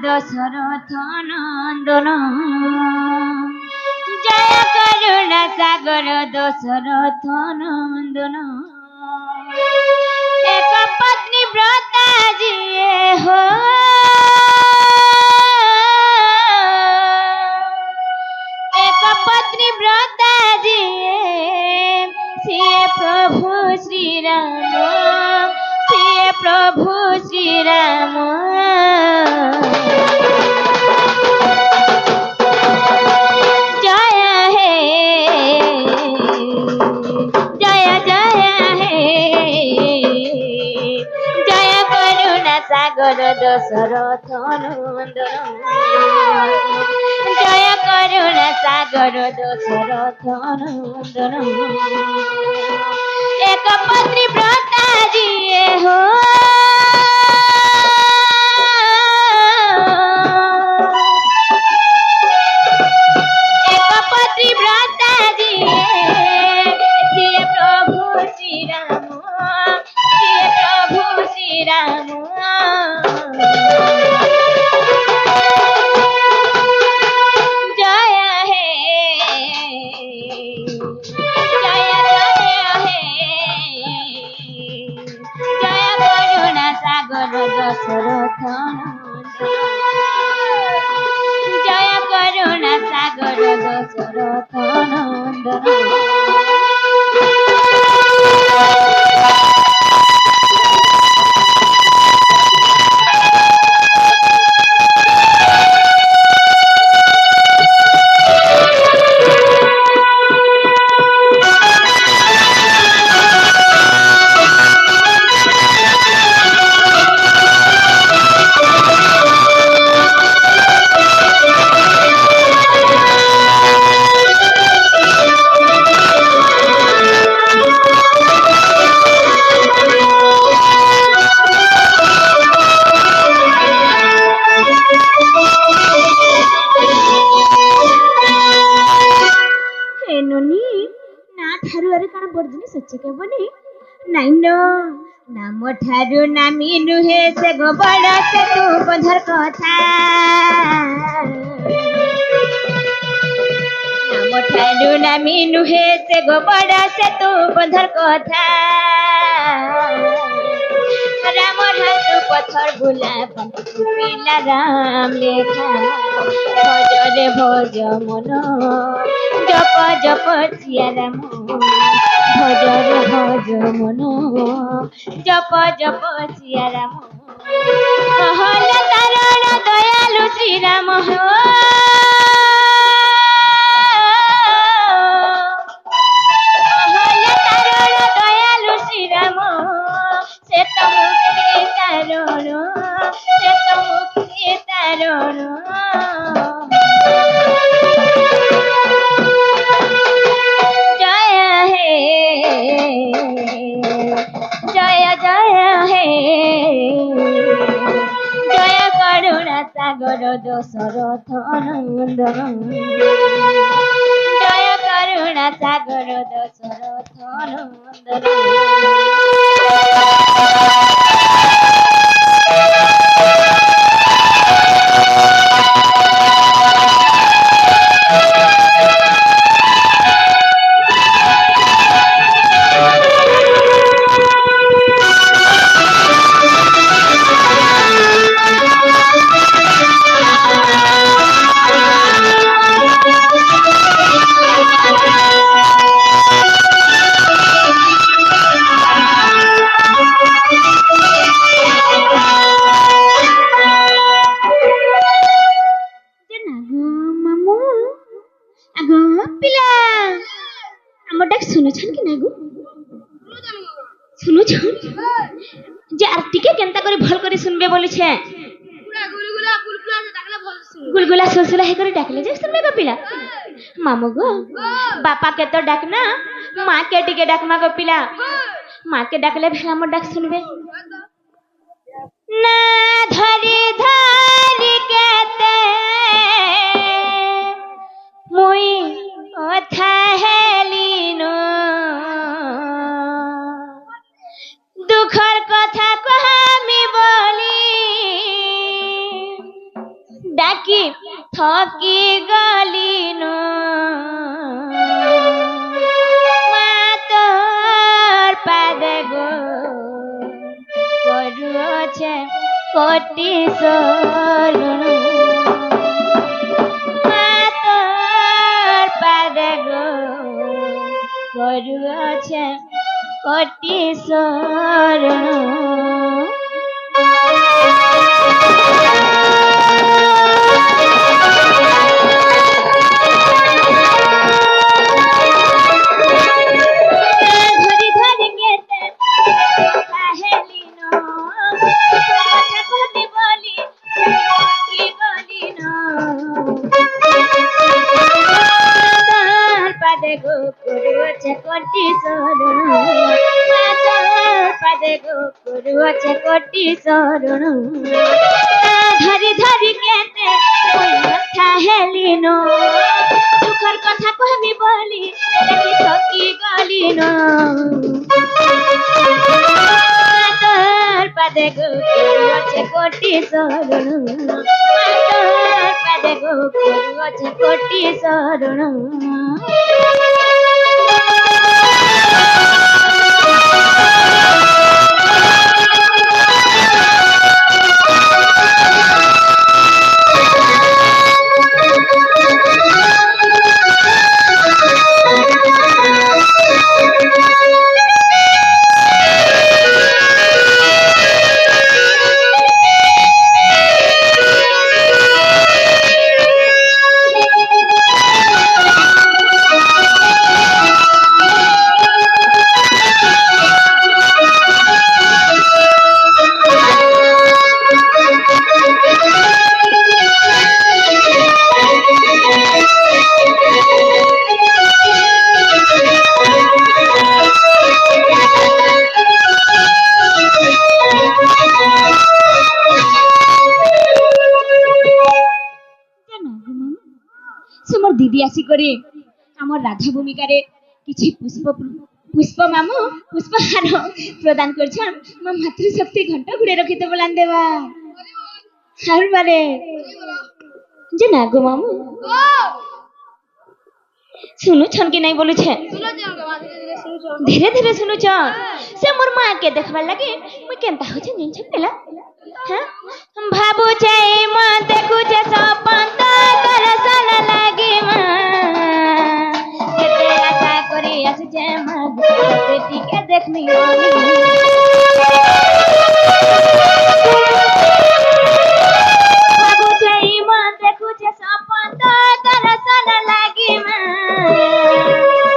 দশরথ নন্দন জয় করুণা সাগর দশরথ নন্দন এক পত্নী ব্রতা জিয়ে হো এক পত্নী ব্রতা জিয়ে সিয়ে প্রভু শ্রীরাম সিয়ে প্রভু শ্রীরাম জয় হে জয় জয় হে জয় করুণা সাগর দশরথ নন্দন জয় করুণা সাগর দশরথ নন্দন এক পত্নী ব্রতা জিয়ে হো এক পত্নী ব্রতা জিয়ে সিয়ে প্রভু শ্রীরাম সিয়ে প্রভু শ্রীরাম জয় হে জয় জয় হে জয় করুণা সাগর দশরথ নন্দন জয় করুণা সাগর দশরথ নন্দন नाम ठारू नामी नुहे से गोबड़ से तू बंधर कथा नाम ठारू नामी नुहे से गोबड़ से तू बंधर कथा राम हाथ पत्थर बुला पिला राम लेखा भज रे भज मन जप जप सिया राम भज रे भज मन जप जप सिया राम कहल तारण दयालु श्री राम हो कहल तारण दयालु श्री राम से तो मुक्ति तारण से तो मुक्ति तारण जय करुणा सागर दशरथ नंदन जय करुणा सागर दशरथ नंदन गुलगुला सुलसुला हे करे डाकले जे सुनबे गो पिला मामू गो बापा के तो डाकना माँ के टिके डाकमा गो पिला माँ के डाकले भेला मो डाक सुनबे ना धरी धरी केते मुई ओथा हेलिनो दुखर कथा कहामी बोली থকি গলিন মা তোর পাদে গো করুছে কোটি শরণ মা তোর পাদে গো করুছে কোটি শরণ কোটি শরণ পাদে গো করুছে কোটি শরণ ধরি ধরি কেতে কথা হেলিন দুঃখর কথা কহবি বলি দেখি ঠকি গলিন তোর পাদে গো করুছে কোটি শরণ তোর পাদে গো করুছে কোটি শরণ দিদি আসি করে আমার রাধা ভূমিকারে কিছু পুষ্প পুষ্প মামু পুষ্পহার প্রদান করছেন মা মাতৃশক্তি ঘণ্টা ঘুরে রখিতে বলান দেবা আর বারে যে না গো মামু শুনুছন কি নাই বলুছে ধীরে ধীরে শুনুছন সে মোর মা কে দেখবার লাগে মুই কেনতা হচ্ছে জানছ পেলা হ্যাঁ ভাবুছে মা দেখুছে সপন তোর সালা লাগে মা কেতে আশা করি আসছে মা বেটিকে দেখনি ভাবুছে মা দেখুছে সপন তোর সালা লাগে মা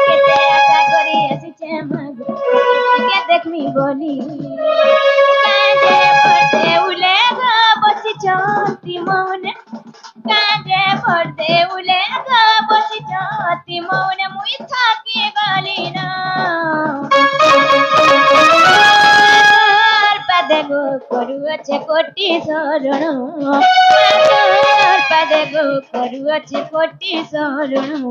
কেতে আশা করি আসছে মা বেটিকে দেখনি বলি কাঁদে পড়তে উলে গো বসিছতি মৌনে কাঁদে পড়তে উলে গো বসিছতি মৌনে মুই থাকি গলি না তোর পাদে গো করুছে কোটি শরণ তোর পাদে গো করুছে কোটি শরণ